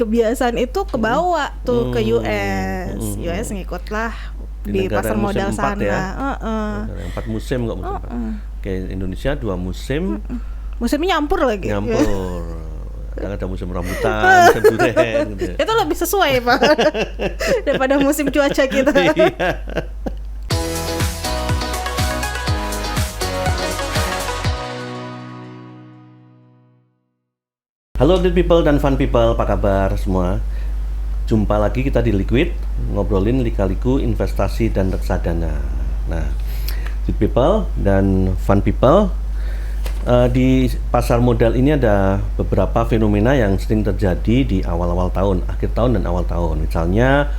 kebiasaan itu kebawa tuh ke US. US ngikutlah di pasar modal sana. Ya? 4 musim kok musim 4. Oke, Indonesia 2 musim. Musimnya nyampur lagi. Nyampur. Kadang ada musim rambutan, musim durian gitu. Itu lebih sesuai Pak daripada musim cuaca kita. Halo Lead People dan Fun People, apa kabar semua? Jumpa lagi kita di Liquid, ngobrolin lika-liku investasi dan reksadana. Nah, Lead People dan Fun People, di pasar modal ini ada beberapa fenomena yang sering terjadi di awal-awal tahun, akhir tahun dan awal tahun. Misalnya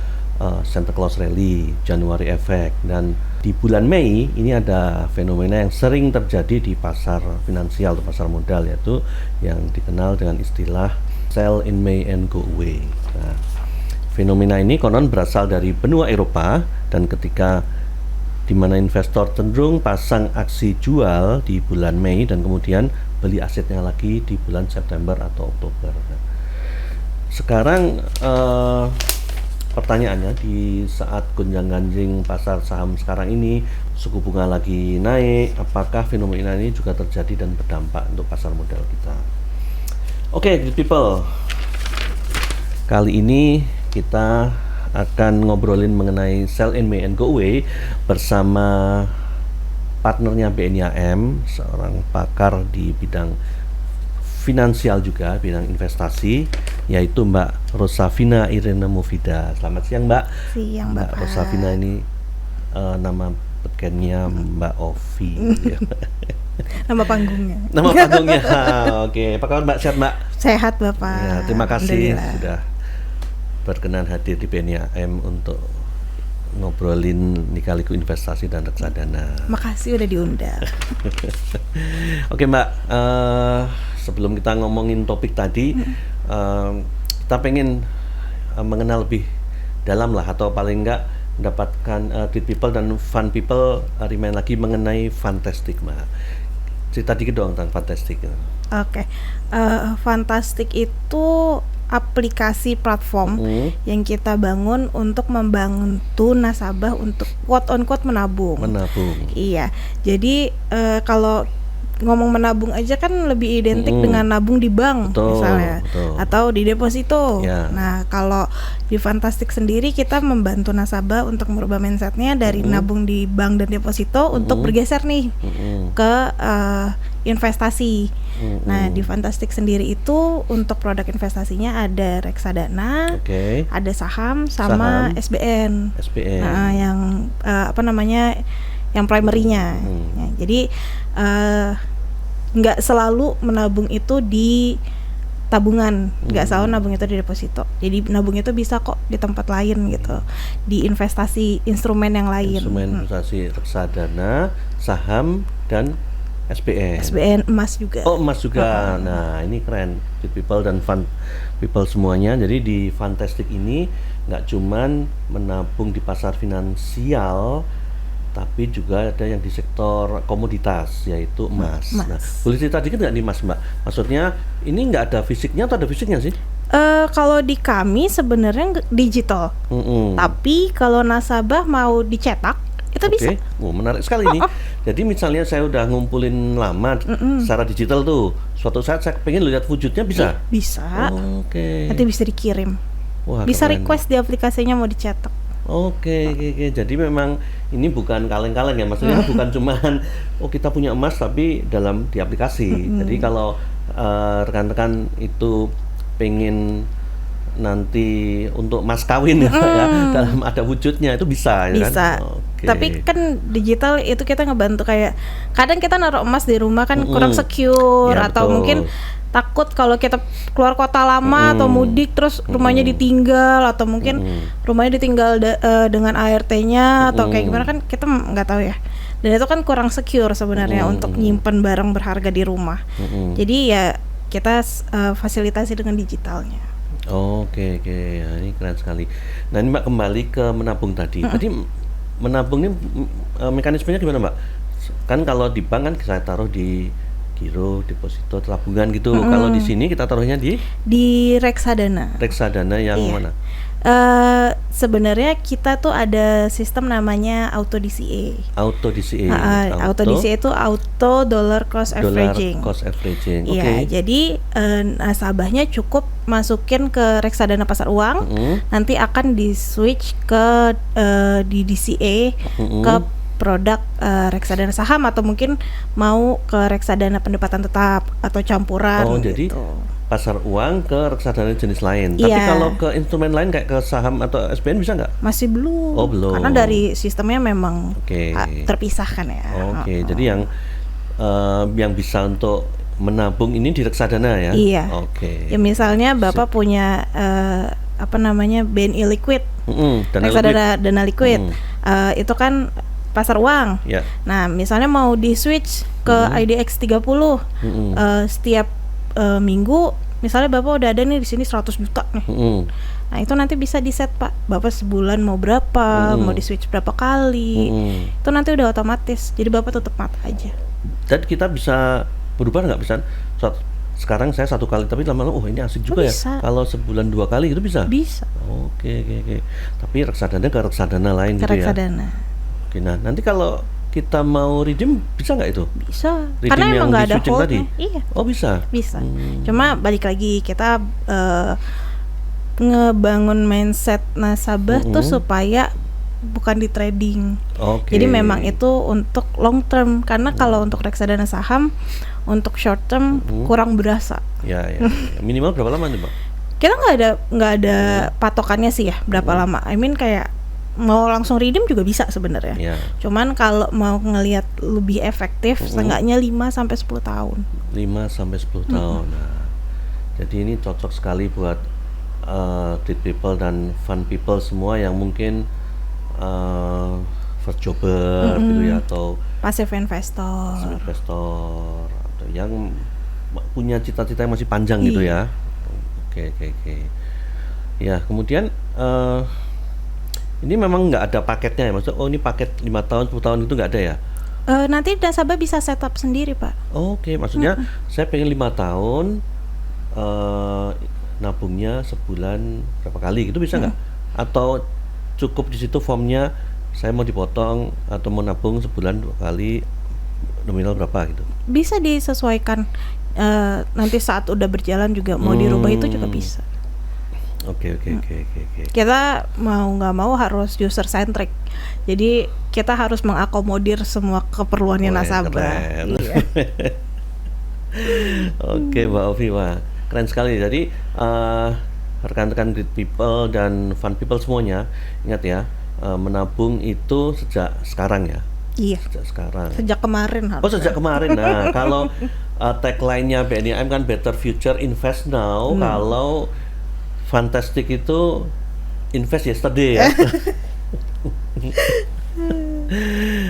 Santa Claus Rally, January Effect, dan di bulan Mei ini ada fenomena yang sering terjadi di pasar finansial atau pasar modal, yaitu yang dikenal dengan istilah sell in May and go away. Nah, fenomena ini konon berasal dari benua Eropa, dan ketika di mana investor cenderung pasang aksi jual di bulan Mei dan kemudian beli asetnya lagi di bulan September atau Oktober. Sekarang pertanyaannya, di saat gonjang-ganjing pasar saham sekarang ini, suku bunga lagi naik, apakah fenomena ini juga terjadi dan berdampak untuk pasar modal kita? Oke, good people, kali ini kita akan ngobrolin mengenai sell in May and go away bersama partnernya BNIAM, seorang pakar di bidang finansial juga, bidang investasi, yaitu Mbak Rosafina Irene Mufida. Selamat siang Mbak. Siang Mbak Rosafina ini nama bekennya Mbak Ovi. Nama panggungnya. Nama panggungnya. Oke, apa kabar Mbak? Sehat Mbak? Sehat Bapak. Ya, terima kasih sudah berkenan hadir di BNIAM untuk ngobrolin lika-liku investasi dan reksadana. Makasih udah diundang. Oke Mbak, sebelum kita ngomongin topik tadi, kita pengen mengenal lebih dalam lah, atau paling enggak mendapatkan Lead People dan Fun People remind lagi mengenai Fantastic Mbak. Cerita dikit dong tentang Fantastic. Oke, Fantastic itu aplikasi platform yang kita bangun untuk membantu nasabah untuk quote on quote menabung. Iya, jadi kalau ngomong menabung aja kan lebih identik dengan nabung di bank, misalnya, atau di deposito. Nah, kalau di Fantastic sendiri kita membantu nasabah untuk merubah mindsetnya dari nabung di bank dan deposito untuk bergeser nih ke investasi. Nah, di Fantastic sendiri itu untuk produk investasinya ada reksadana, ada saham sama SBN. Nah, yang yang primary-nya. Nah, jadi nggak selalu menabung itu di tabungan, nggak selalu nabung itu di deposito. Jadi nabung itu bisa kok di tempat lain gitu, di investasi instrumen yang lain. Instrumen investasi reksadana, saham, dan SBN, emas juga. Oh, emas juga. Nah, ini keren. Lead People dan Fun People semuanya. Jadi di Fantastic ini nggak cuman menabung di pasar finansial, tapi juga ada yang di sektor komoditas, yaitu emas. Nah, boleh cerita dikit nggak nih Mas Mbak? Maksudnya ini nggak ada fisiknya atau ada fisiknya sih? Kalau di kami sebenarnya digital, tapi kalau nasabah mau dicetak itu bisa. Menarik sekali nih. Jadi misalnya saya udah ngumpulin lama secara digital tuh, suatu saat saya pengen lihat wujudnya, bisa? Bisa. Nanti bisa dikirim. Wah, bisa keren. Request di aplikasinya mau dicetak. Oke. Jadi memang ini bukan kaleng-kaleng ya, maksudnya bukan cuman kita punya emas tapi di aplikasi. Jadi kalau rekan-rekan itu pengen nanti untuk mas kawin ya, dalam ada wujudnya itu bisa. Bisa. Kan? Tapi kan digital itu kita ngebantu, kayak kadang kita naruh emas di rumah kan kurang secure, atau mungkin takut kalau kita keluar kota lama atau mudik terus rumahnya ditinggal, atau mungkin rumahnya ditinggal dengan ART-nya atau kayak gimana, kan kita nggak tahu ya. Dan itu kan kurang secure sebenarnya untuk nyimpen barang berharga di rumah. Jadi ya kita fasilitasi dengan digitalnya. Oke. Ya, ini keren sekali. Nah, ini Mbak kembali ke menabung tadi. Tadi menabung ini mekanismenya gimana Mbak? Kan kalau di bank kan saya taruh di giro, deposito, tabungan gitu. Kalau di sini kita taruhnya di reksadana. Reksadana yang mana? Sebenarnya kita tuh ada sistem namanya auto DCA. Auto DCA. Auto DCA itu auto dollar cost averaging. Iya, jadi nasabahnya cukup masukin ke reksadana pasar uang, nanti akan di switch ke di DCA ke produk reksadana saham, atau mungkin mau ke reksadana pendapatan tetap atau campuran. Oh, jadi pasar uang ke reksadana jenis lain. Tapi kalau ke instrumen lain kayak ke saham atau SBN bisa nggak? Masih belum. Oh, belum. Karena dari sistemnya memang terpisahkan ya. Jadi yang bisa untuk menabung ini di reksadana ya? Iya. Ya misalnya Bapak punya BNI Liquid, reksadana dana liquid, itu kan pasar uang. Nah, misalnya mau di switch ke IDX 30 setiap minggu, misalnya Bapak udah ada nih di sini 100 juta nih. Nah, itu nanti bisa di-set, Pak. Bapak sebulan mau berapa, mau di-switch berapa kali. Itu nanti udah otomatis. Jadi Bapak tutup mata aja. Dan kita bisa berubah nggak, bisa sekarang saya 1 kali, tapi lama-lama ini asik juga ya. Kalau sebulan 2 kali itu bisa? Bisa. Oke. Tapi reksadana ke reksadana lain gitu ya? Reksadana. Oke, nah nanti kalau kita mau redeem bisa nggak itu? Bisa. Redeem karena emang nggak ada holdnya. Iya. Oh, bisa? Bisa. Cuma balik lagi, kita ngebangun mindset nasabah tuh supaya bukan di trading. Jadi memang itu untuk long term, karena kalau untuk reksadana saham untuk short term kurang berasa. Ya. Minimal berapa lama nih, Pak? Kita nggak ada patokannya sih ya berapa lama. I mean kayak mau langsung redeem juga bisa sebenarnya. Cuman kalau mau ngelihat lebih efektif, seenggaknya 5-10 tahun. 5-10 tahun. Nah, jadi ini cocok sekali buat trade people dan fun people semua yang mungkin first jobber gitu ya, atau passive investor atau yang punya cita-cita yang masih panjang gitu ya. Oke. Ya, kemudian ini memang nggak ada paketnya ya, maksudnya ini paket 5 tahun 10 tahun itu nggak ada ya? Nanti nasabah bisa setup sendiri, Pak. Oke, maksudnya saya pengen 5 tahun nabungnya sebulan berapa kali gitu bisa nggak? Atau cukup di situ formnya saya mau dipotong atau mau nabung sebulan 2 kali nominal berapa gitu? Bisa disesuaikan, nanti saat udah berjalan juga mau dirubah itu juga bisa. Oke. Kita mau nggak mau harus user centric, jadi kita harus mengakomodir semua keperluannya nasabah. Iya. Oke, Mbak Ovi, wah keren sekali. Jadi rekan-rekan great people dan fun people semuanya, ingat ya, menabung itu sejak sekarang ya. Iya. Sejak kemarin harus. Sejak kemarin. Nah, kalau tagline-nya BNI kan Better Future Invest Now. Kalau Fantastic itu invest yesterday ya.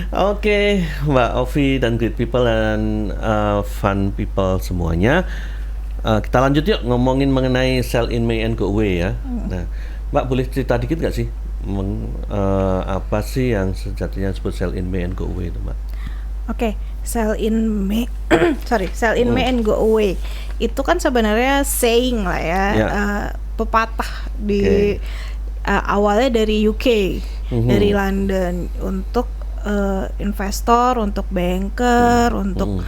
Oke, Mbak Ovi dan great people dan fun people semuanya, kita lanjut yuk ngomongin mengenai sell in May and go away ya. Nah, Mbak boleh cerita dikit nggak sih apa sih yang sejatinya disebut sell in May and go away itu, Mbak? Oke, sell in May, sell in May and go away itu kan sebenarnya saying lah ya. Pepatah di awalnya dari UK, dari London, untuk investor, untuk banker, untuk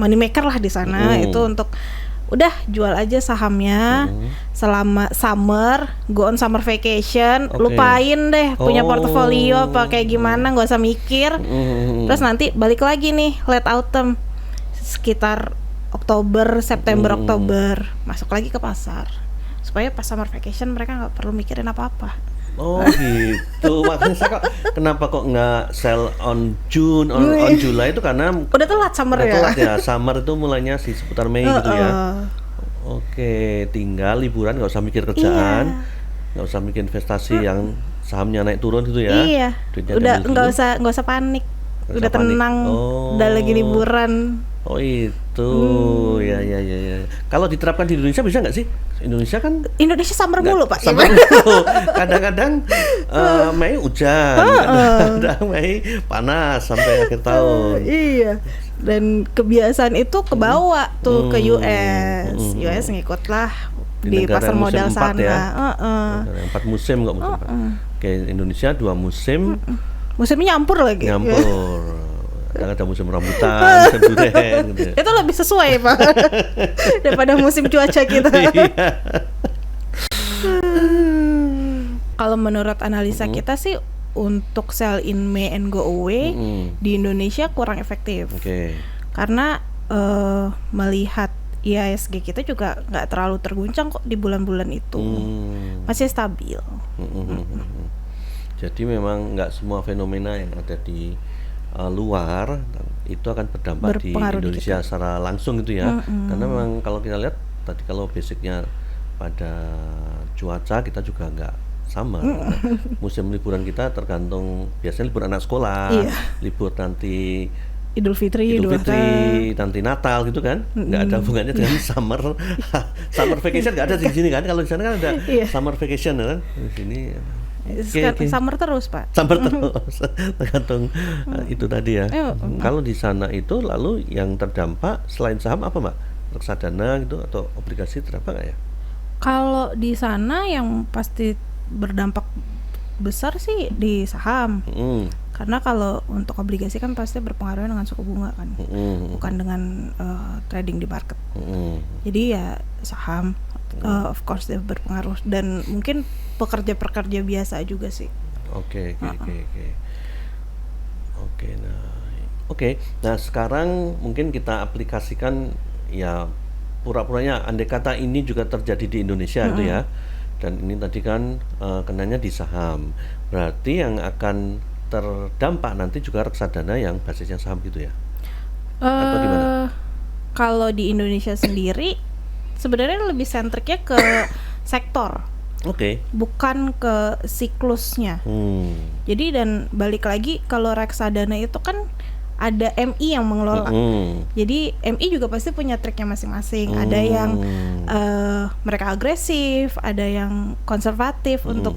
money maker lah di sana. Itu untuk udah jual aja sahamnya selama summer, go on summer vacation, lupain deh punya portofolio apa kayak gimana, nggak usah mikir. Terus nanti balik lagi nih late autumn, sekitar Oktober, September, Oktober, masuk lagi ke pasar supaya pas summer vacation mereka nggak perlu mikirin apa-apa. Oh gitu. Makanya saya kenapa kok nggak sell on June, on July itu karena udah telat summer ya. Telat ya. Summer itu mulainya sih seputar Mei gitu ya. Oke, tinggal liburan, nggak usah mikir kerjaan, nggak usah mikir investasi yang sahamnya naik turun gitu ya. Iya. Udah nggak usah panik. Udah tenang, udah lagi liburan. Oh itu, ya. Kalau diterapkan di Indonesia bisa nggak sih? Indonesia summer mulu Pak. Summer mulu. Kadang-kadang Mei hujan, kadang-kadang Mei panas sampai akhir tahun. Iya. Dan kebiasaan itu kebawa tuh ke US. US ngikutlah di pasar modal sana. Ya? 4 musim kok musim 4. Oke, Indonesia 2 musim. Musimnya nyampur lagi. Nyampur. Ada musim rambutan, musim durian gitu. Itu lebih sesuai, Pak. Daripada musim cuaca kita. Kalau menurut analisa kita sih untuk sell in May and go away di Indonesia kurang efektif. Karena melihat IHSG kita juga nggak terlalu terguncang kok di bulan-bulan itu. Masih stabil. Jadi memang nggak semua fenomena yang ada di luar itu akan berdampak di Indonesia secara langsung gitu ya. Karena memang kalau kita lihat tadi kalau basicnya pada cuaca kita juga nggak sama. Musim liburan kita tergantung biasanya libur anak sekolah, libur nanti Idul Fitri, nanti Natal gitu kan, nggak ada hubungannya dengan summer vacation nggak ada di sini kan. Kalau di sana kan ada summer vacation kan, di sini. Summer terus, Pak. Summer terus, tergantung itu tadi ya. Kalau di sana itu lalu yang terdampak selain saham apa, Mbak? Reksadana gitu atau obligasi terdampak nggak ya? Kalau di sana yang pasti berdampak besar sih di saham. Karena kalau untuk obligasi kan pasti berpengaruh dengan suku bunga kan, bukan dengan trading di market. Jadi ya saham, of course dia berpengaruh, dan mungkin pekerja-pekerja biasa juga sih. Oke. Nah sekarang mungkin kita aplikasikan ya pura-puranya andai kata ini juga terjadi di Indonesia gitu ya. Dan ini tadi kan kenanya di saham. Berarti yang akan terdampak nanti juga reksadana yang basisnya saham gitu ya? Atau gimana? Kalau di Indonesia sendiri sebenarnya lebih sentriknya ke sektor. Bukan ke siklusnya. Jadi dan balik lagi kalau reksadana itu kan ada MI yang mengelola. Jadi MI juga pasti punya triknya masing-masing. Ada yang mereka agresif, ada yang konservatif untuk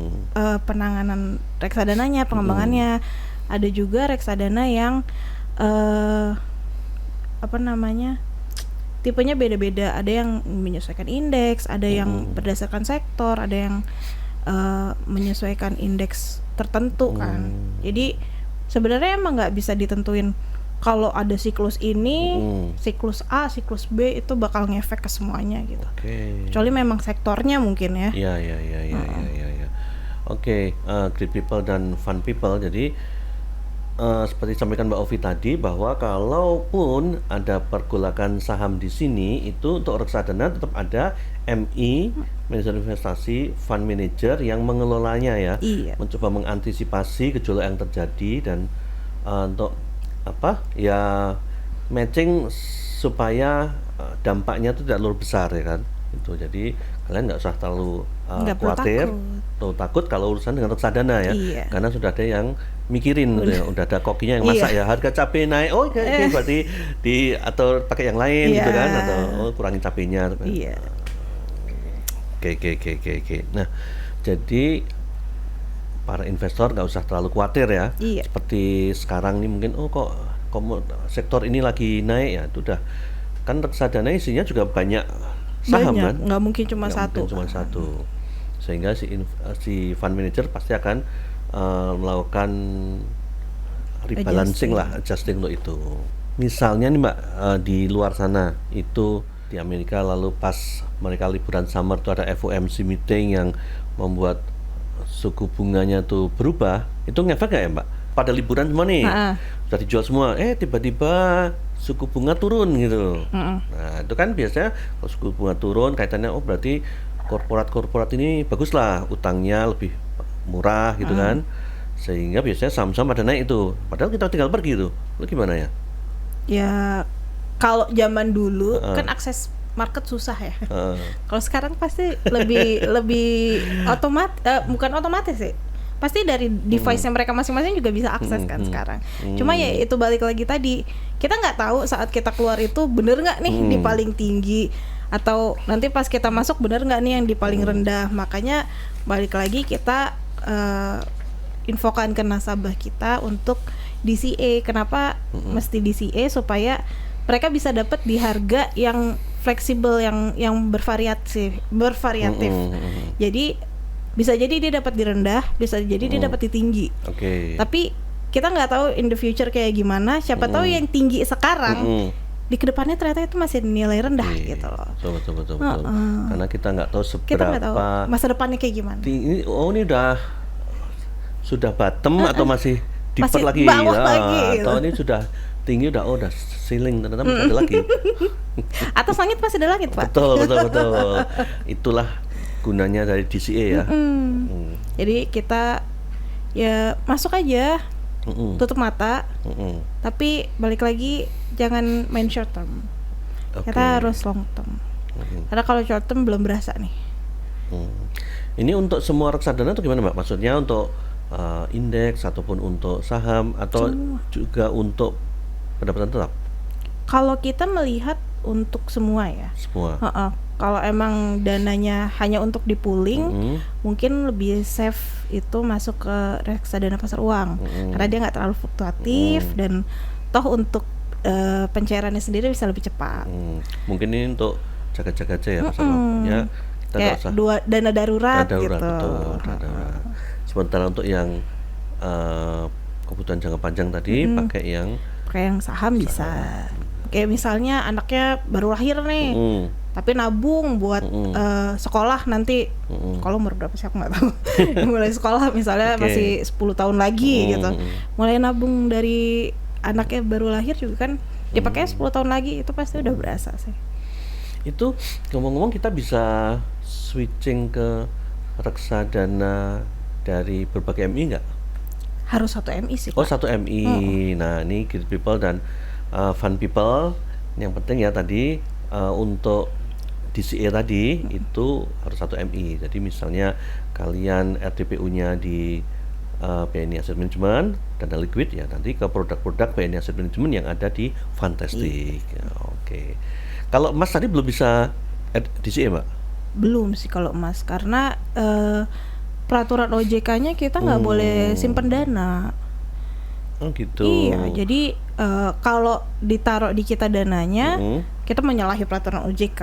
penanganan reksadananya, pengembangannya. Ada juga reksadana yang tipenya beda-beda. Ada yang menyesuaikan indeks, ada yang berdasarkan sektor, ada yang menyesuaikan indeks tertentu kan. Jadi sebenarnya emang nggak bisa ditentuin kalau ada siklus ini, siklus A, siklus B itu bakal ngefek ke semuanya gitu. Kecuali memang sektornya mungkin ya. Iya. Great people dan fun people. Jadi seperti disampaikan Mbak Ovi tadi bahwa kalaupun ada pergolakan saham di sini itu untuk reksadana tetap ada MI, manajer investasi, fund manager yang mengelolanya ya. Mencoba mengantisipasi gejolak yang terjadi dan untuk matching supaya dampaknya itu tidak terlalu besar ya kan. Itu jadi kalian nggak usah terlalu khawatir atau takut kalau urusan dengan reksadana ya. Karena sudah ada yang mikirin udah ada kokinya yang masak ya, harga cabai naik, berarti atau pakai yang lain gitu kan, atau kurangin cabainya. Oke. Nah, jadi para investor nggak usah terlalu khawatir ya. Seperti sekarang ini mungkin kok sektor ini lagi naik ya, itu udah kan reksadana isinya juga banyak saham kan, nggak mungkin cuma satu. Sehingga si fund manager pasti akan melakukan rebalancing adjusting untuk itu. Misalnya nih Mbak, di luar sana itu di Amerika lalu pas mereka liburan summer tuh ada FOMC meeting yang membuat suku bunganya tuh berubah, itu ngefek gak ya Mbak? Pada liburan semua nih, sudah dijual semua, tiba-tiba suku bunga turun gitu. Nah itu kan biasanya kalau suku bunga turun kaitannya berarti korporat ini baguslah, utangnya lebih murah gitu kan, sehingga biasanya saham-saham pada naik itu. Padahal kita tinggal pergi tuh, lu gimana ya? Ya kalau zaman dulu kan akses market susah ya. Kalau sekarang pasti lebih bukan otomatis sih. Pasti dari device-nya mereka masing-masing juga bisa akses kan sekarang. Cuma ya itu balik lagi tadi, kita nggak tahu saat kita keluar itu bener nggak nih di paling tinggi, atau nanti pas kita masuk bener nggak nih yang di paling rendah. Makanya balik lagi kita infokan ke nasabah kita untuk DCA. Kenapa mesti DCA? Supaya mereka bisa dapat di harga yang fleksibel, yang bervariatif. Jadi bisa jadi dia dapat di rendah, bisa jadi dia dapat di tinggi. Tapi kita nggak tahu in the future kayak gimana. Siapa tahu yang tinggi sekarang di kedepannya ternyata itu masih nilai rendah gitu loh. Betul. Karena kita nggak tahu seberapa masa depannya kayak gimana. Ini sudah bottom atau masih deeper lagi, bawah lagi gitu. Atau ini sudah tinggi, udah ceiling, ternyata masih ada lagi. Atas langit masih ada langit, Pak. Betul. Itulah gunanya dari DCA ya. Jadi kita ya masuk aja, tutup mata, tapi balik lagi jangan main short term. Kita harus long term. Karena kalau short term belum berasa nih. Ini untuk semua reksadana atau gimana, Mbak? Maksudnya untuk indeks ataupun untuk saham atau juga untuk pendapatan tetap? Kalau kita melihat untuk semua ya. Semua. Kalau emang dananya hanya untuk di pooling, mungkin lebih safe itu masuk ke reksadana pasar uang, karena dia nggak terlalu fluktuatif dan toh untuk pencairannya sendiri bisa lebih cepat. Mungkin ini untuk jaga-jaga aja ya pasar uang. Ya, kita kayak dana darurat gitu. Betul, darurat. Sementara untuk yang kebutuhan jangka panjang tadi pakai yang saham bisa. Kayak misalnya anaknya baru lahir nih, tapi nabung buat sekolah nanti. Kalau umur berapa sih aku nggak tahu. Mulai sekolah misalnya masih 10 tahun lagi gitu. Mulai nabung dari anaknya baru lahir juga kan dipakai 10 tahun lagi, itu pasti udah berasa sih. Itu ngomong-ngomong kita bisa switching ke reksadana dari berbagai MI nggak? Harus 1 MI sih, Pak. 1 MI. Nah, ini Great People dan Fun People. Yang penting ya tadi untuk DCA tadi itu harus 1 MI. Jadi misalnya kalian RDPU-nya di BNI Asset Management, dana liquid ya, nanti ke produk-produk BNI Asset Management yang ada di Fantastic. Ya, oke. Kalau emas tadi belum bisa DCA, Mbak? Belum sih kalau emas, karena peraturan OJK-nya kita nggak boleh simpen dana. Oh gitu. Iya, jadi kalau ditaruh di kita dananya, kita menyalahi peraturan OJK.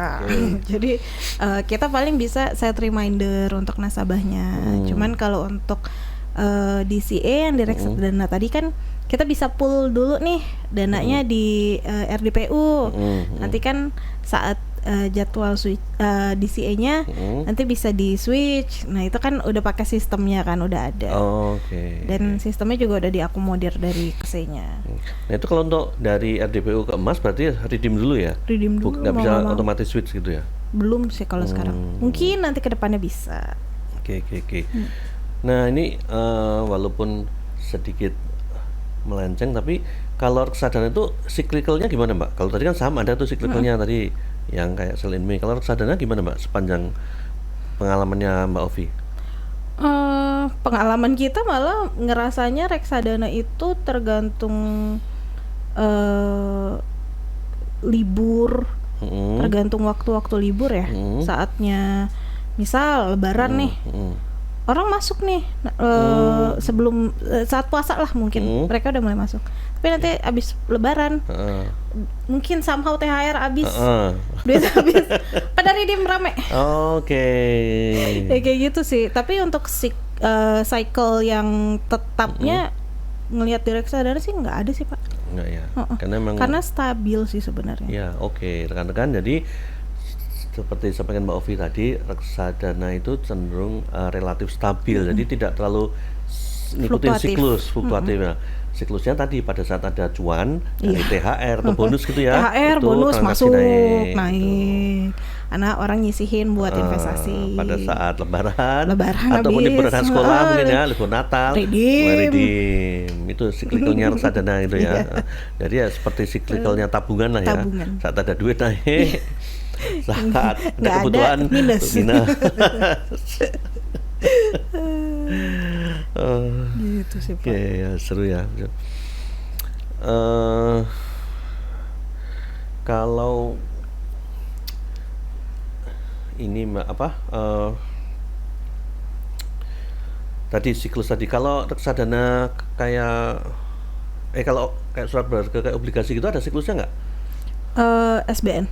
Jadi kita paling bisa set reminder untuk nasabahnya. Cuman kalau untuk DCA yang di reksadana tadi kan kita bisa pull dulu nih dananya di RDPU. Nanti kan saat jadwal switch DCA-nya nanti bisa di switch. Nah, itu kan udah pakai sistemnya kan, udah ada. Dan sistemnya juga udah diakomodir dari KSE-nya. Nah, itu kalau untuk dari RDPU ke emas berarti redeem dulu ya? Redeem dulu. Nggak bisa otomatis switch gitu ya? Belum sih kalau sekarang. Mungkin nanti ke depannya bisa. Oke. Nah, ini walaupun sedikit melenceng, tapi kalau reksadana itu cyclicalnya gimana, Mbak? Kalau tadi kan saham ada tuh cyclicalnya tadi yang kayak sell in May. Kalau reksadana gimana, Mbak? Sepanjang pengalamannya Mbak Ovi? Pengalaman kita malah ngerasanya reksadana itu tergantung libur, tergantung waktu-waktu libur ya. Saatnya misal Lebaran nih. Orang masuk nih sebelum saat puasa lah mungkin mereka udah mulai masuk. Tapi nanti abis Lebaran mungkin somehow THR abis, duit habis, pada redeem rame. Ya kayak gitu sih. Tapi untuk cycle yang tetapnya ngelihat di reksadana sih nggak ada sih, Pak. Nggak ya. Karena stabil sih sebenarnya. Ya rekan-rekan, jadi seperti disampaikan Mbak Ovi tadi, reksadana itu cenderung relatif stabil, jadi tidak terlalu ngikutin siklus fluktuatif. Siklusnya tadi pada saat ada cuan dari THR atau bonus gitu ya, THR itu bonus masuk naik. Gitu. Karena orang nyisihin buat investasi. Pada saat Lebaran habis, ataupun liburan sekolah mungkin ya, libur Natal, redeem. Itu siklikalnya reksadana gitu ya. Jadi ya seperti siklikalnya tabungan lah ya. Saat ada duit naik, saat ada kebutuhan minus. Gitu sih, Pak. Ya, seru ya. Kalau ini tadi siklus tadi, kalau reksadana kayak Kalau kayak surat berharga kayak obligasi gitu ada siklusnya nggak? SBN.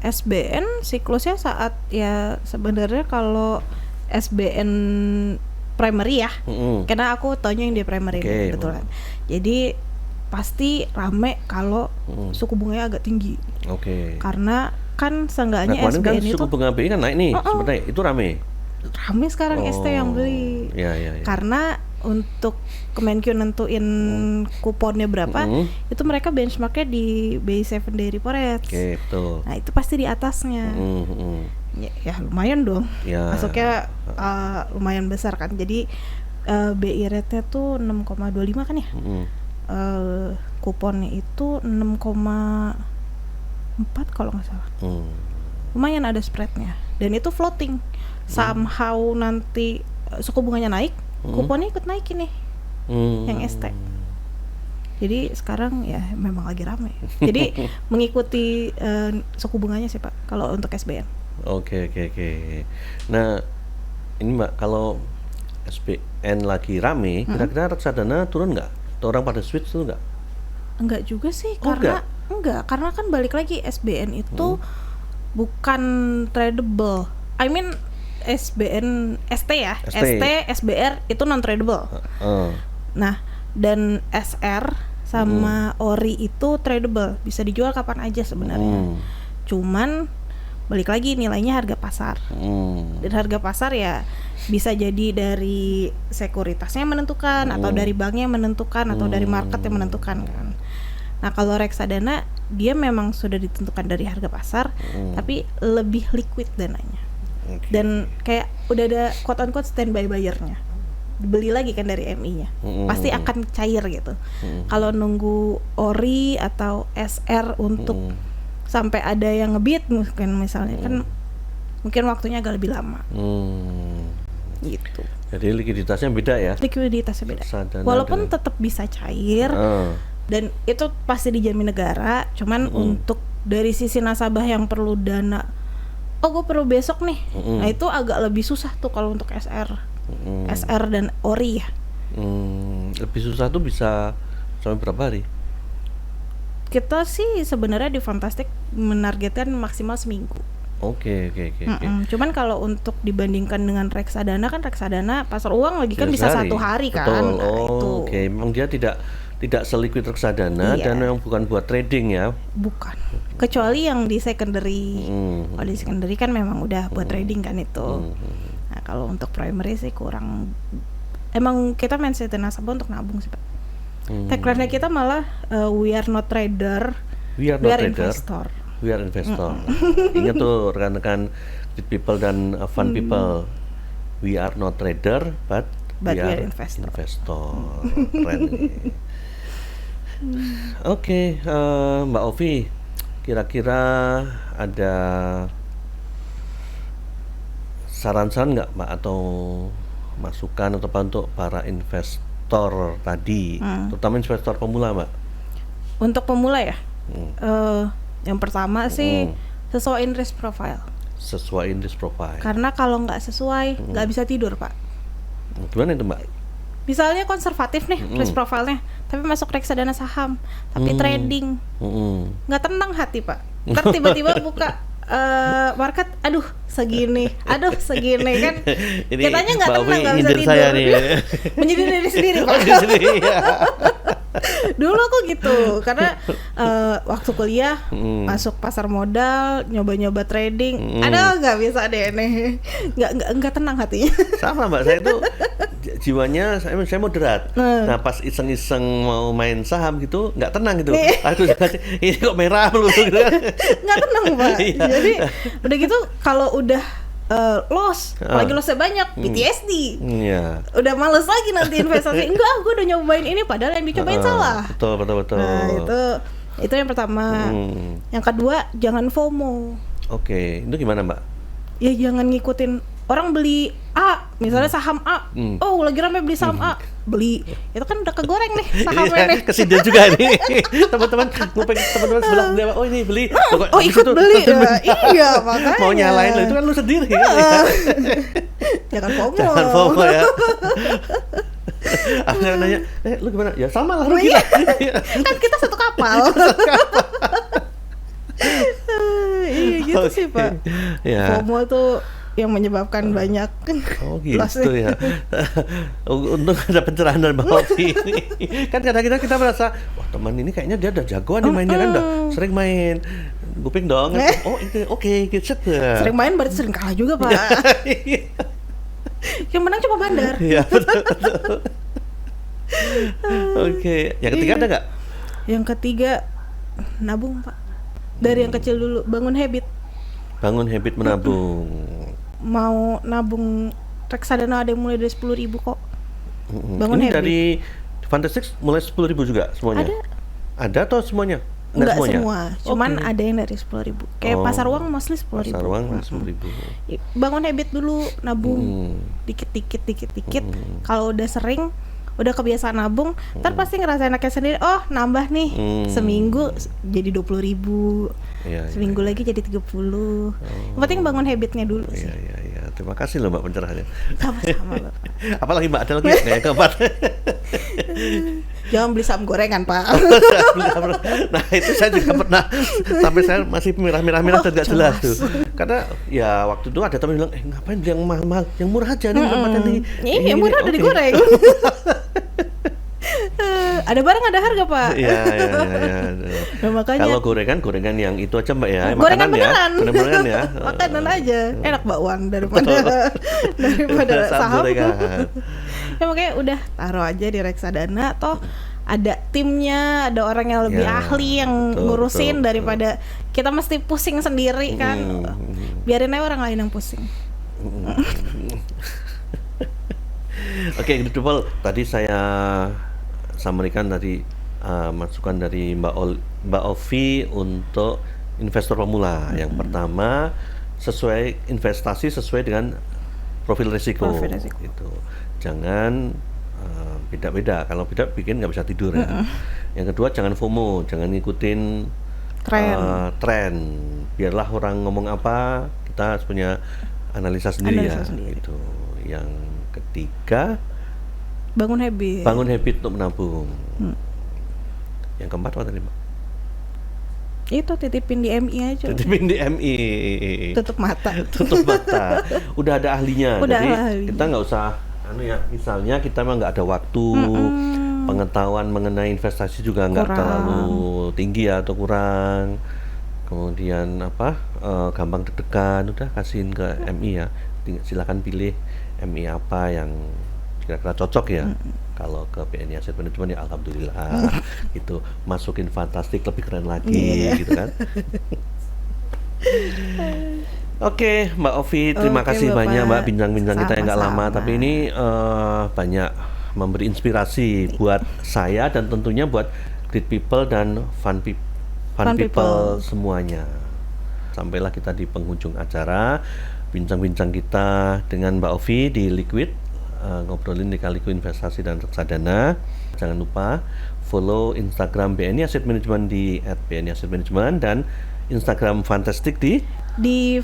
SBN siklusnya saat ya sebenarnya kalau SBN primary ya, karena aku taunya yang di primary kebetulan. Jadi pasti rame kalau suku bunganya agak tinggi. Karena kan seenggaknya SBN kan itu suku bunga BI kan naik nih, sebenarnya itu rame sekarang ST yang beli. Karena untuk Kemenkyu nentuin kuponnya berapa, itu mereka benchmarknya di BI 7 Day Repo Rate. Betul. Nah itu pasti di atasnya. Ya lumayan dong. Masuknya lumayan besar kan. Jadi BI rate-nya tuh 6,25 kan ya. Kuponnya itu 6,4 kalau nggak salah. Lumayan ada spreadnya. Dan itu floating. Somehow nanti suku bunganya naik, kuponnya ikut naik ini, yang ST. Jadi sekarang ya memang lagi ramai. Jadi mengikuti suku bunganya sih Pak, kalau untuk SBN. Oke. Nah ini Mbak, kalau SBN lagi rame, kira-kira reksadana turun nggak? Atau orang pada switch tuh nggak? Enggak juga sih, karena karena kan balik lagi SBN itu bukan tradable. I mean SBN ST ya, ST SBR itu non tradable. Nah, dan SR sama ORI itu tradable, bisa dijual kapan aja sebenarnya. Cuman balik lagi nilainya harga pasar. Dan harga pasar ya bisa jadi dari sekuritasnya menentukan, atau dari banknya menentukan, atau dari market yang menentukan kan. Nah, kalau reksadana dia memang sudah ditentukan dari harga pasar, tapi lebih liquid dananya. Dan kayak udah ada quote on quote standby buyer-nya, dibeli lagi kan dari MI-nya, pasti akan cair gitu. Kalau nunggu ORI atau SR untuk sampai ada yang ngebid mungkin misalnya kan mungkin waktunya agak lebih lama. Gitu. Jadi likuiditasnya beda ya? Likuiditasnya beda. Walaupun tetap bisa cair dan itu pasti dijamin negara, cuman untuk dari sisi nasabah yang perlu dana, gue perlu besok nih. Nah itu agak lebih susah tuh kalau untuk SR dan ORI ya. Lebih susah tuh bisa sampai berapa hari? Kita sih sebenarnya di Fantastic menargetkan maksimal seminggu. Oke. Cuman kalau untuk dibandingkan dengan reksadana, kan reksadana pasar uang lagi kan bisa 1 hari kan. Betul. Nah, itu. Memang dia tidak seliquid reksadana dan memang bukan buat trading ya. Bukan. Kecuali yang di secondary. Kalau di secondary kan memang udah buat trading kan itu. Nah, kalau untuk primary sih kurang. Emang kita mindset nasabah untuk nabung sih Pak. Tagline kita malah we are not trader, we are investor. We are investor. Ingat tuh rekan-rekan people dan fun people. We are not trader, but we are investor. Keren nih. Oke, Mbak Ovi, kira-kira ada saran-saran nggak Mbak, atau masukan atau apa untuk para investor tadi, terutama investor pemula Mbak? Untuk pemula ya, yang pertama sih sesuaiin risk profile. Karena kalau nggak sesuai nggak bisa tidur Pak. Gimana itu Mbak? Misalnya konservatif nih risk profile-nya, tapi masuk reksadana saham, tapi trading, nggak tenang hati Pak. Ntar tiba-tiba buka market, aduh segini kan. Kitanya nggak tenang, nggak bisa tidur. Menyindir diri sendiri Pak. Dulu aku gitu, karena waktu kuliah masuk pasar modal, nyoba-nyoba trading, nggak bisa deh nih, nggak tenang hatinya. Sama Mbak, saya tuh jiwanya saya moderat. Nah pas iseng-iseng mau main saham gitu nggak tenang gitu. Aku ini kok merah lu gitu kan. Nggak tenang Pak. Jadi udah gitu kalau udah loss, apalagi lossnya banyak, PTSD. Udah males lagi nanti investasi. Enggak, gue udah nyobain ini padahal yang dicobain salah. Betul. Nah itu yang pertama. Yang kedua, jangan FOMO. Oke, itu gimana Mbak? Ya jangan ngikutin orang beli A, misalnya saham A. Oh lagi rame beli saham A, beli. Itu kan udah kegoreng nih sahamnya nih. Kesindir juga nih. Teman-teman sebelah beli apa? Oh ini beli. Ikut beli. Iya makanya. Mau nyalain lo itu kan lu sendiri. Jangan FOMO ya. Aku nanya, lu gimana? Ya sama lah rugi lah. Kan kita satu kapal. Iya gitu sih Pak. Ya. FOMO tuh yang menyebabkan banyak. Oh gitu ya. Untung ada pencerahan dari Mbak Ovi. Kan kadang-kadang kita merasa, wah teman ini kayaknya dia udah jagoan nih mainnya kan, udah sering main. Guping dong. Oh itu oke, gitu. Sering main berarti sering kalah juga Pak. Yang menang cuma Bandar. Iya betul. Oke, yang ketiga ada nggak? Yang ketiga nabung Pak. Dari yang kecil dulu, bangun habit. Bangun habit menabung. Mau nabung reksadana ada yang mulai dari 10.000 kok. Bangun ini habit. dari Fantastic mulai 10.000 juga semuanya? Ada atau semuanya? Enggak semuanya? semua, cuman ada yang dari 10.000. Kayak pasar uang mostly 10.000. Pasar uang 10.000. Bangun habit dulu, nabung dikit-dikit. Kalau udah sering, udah kebiasaan nabung, ntar pasti ngerasain enaknya sendiri. Oh nambah nih, seminggu jadi 20.000, seminggu lagi jadi 30. Yang penting bangun habitnya dulu sih. Iya. Terima kasih loh Mbak pencerahannya. Sama-sama Bapak. Apalagi Mbak ada lagi yang keempat. Jangan beli saham gorengan Pak. Nah itu saya juga pernah, sampai saya masih mirah-mirah dan gak jelas tuh. Karena ya waktu itu ada teman bilang, ngapain beli yang mahal-mahal, yang murah aja nih tempatnya nih. Yang murah udah digoreng. Ada barang ada harga Pak. Iya. Nah, makanya kalau gorengan yang itu aja Mbak ya. Gorengan beneran. beneran. Beneran ya. Makanan aja. Enak bakwan daripada saham. Ya makanya udah taruh aja di reksadana, toh ada timnya, ada orang yang lebih ahli yang ngurusin daripada kita mesti pusing sendiri kan. Biarin aja orang lain yang pusing. Oke, Global, tadi saya sampaikan tadi masukan dari Mbak Ovi untuk investor pemula. Yang pertama, investasi sesuai dengan profil risiko. Itu. Jangan beda-beda. Kalau beda bikin nggak bisa tidur ya. Yang kedua, jangan FOMO, jangan ngikutin tren. Biarlah orang ngomong apa, kita harus punya analisa sendiri. Gitu. Yang ketiga, bangun habit untuk menabung. Yang keempat apa tadi Mbak? Itu titipin di MI aja. Titipin di MI. Tutup mata. Udah ada ahlinya. Jadi ahli. kita nggak usah misalnya kita memang nggak ada waktu, pengetahuan mengenai investasi juga nggak terlalu tinggi atau kurang. Kemudian gampang deg-degan, udah kasihin ke MI ya. Silakan pilih MI apa yang kira-kira cocok ya. Kalau ke BNI Asset Management ya alhamdulillah gitu. Masukin Fantastic lebih keren lagi gitu kan. Oke, Mbak Ovi, terima kasih Bapak. banyak Mbak bincang-bincang kita yang nggak lama, tapi ini banyak memberi inspirasi buat saya dan tentunya buat Great People dan Fun People semuanya. Sampailah kita di penghujung acara bincang-bincang kita dengan Mbak Ovi di Liquid, ngobrolin lika-liku investasi dan reksadana. Jangan lupa follow Instagram BNI Asset Management di @bniassetmanagement dan Instagram Fantastic di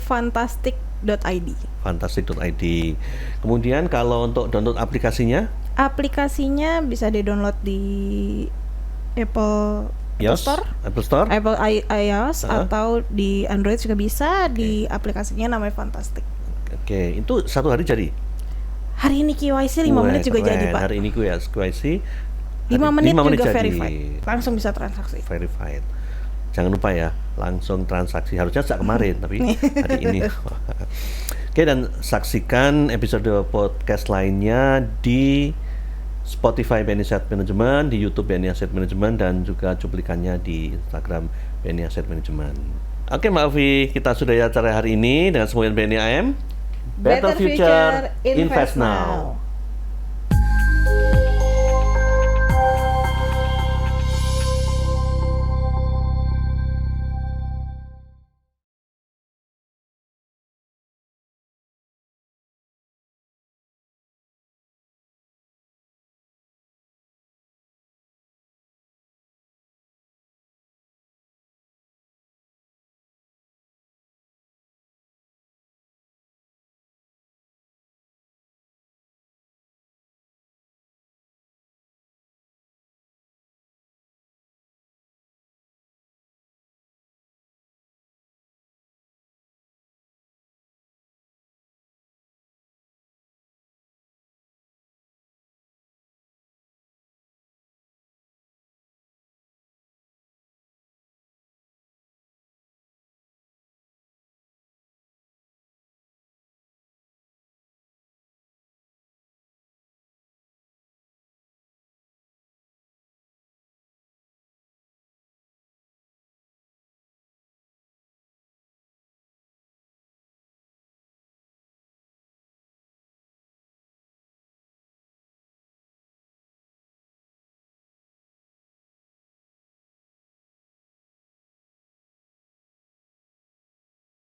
fantastic.id. Kemudian kalau untuk download aplikasinya bisa di-download di Apple Store, Apple iOS atau di Android juga bisa. Di aplikasinya namanya Fantastic. Oke, itu satu hari jadi? Hari ini KYC 5 menit juga jadi Pak. Hari ini KYC 5 menit juga jadi. verified. Langsung bisa transaksi. Verified. Jangan lupa ya, langsung transaksi. Harusnya sejak kemarin, tapi hari ini. Oke, dan saksikan episode podcast lainnya di Spotify BNI Asset Management, di YouTube BNI Asset Management, dan juga cuplikannya di Instagram BNI Asset Management. Oke Mbak Ovi, kita sudah acara hari ini dengan semuanya BNI AM. Better Future, Invest Now.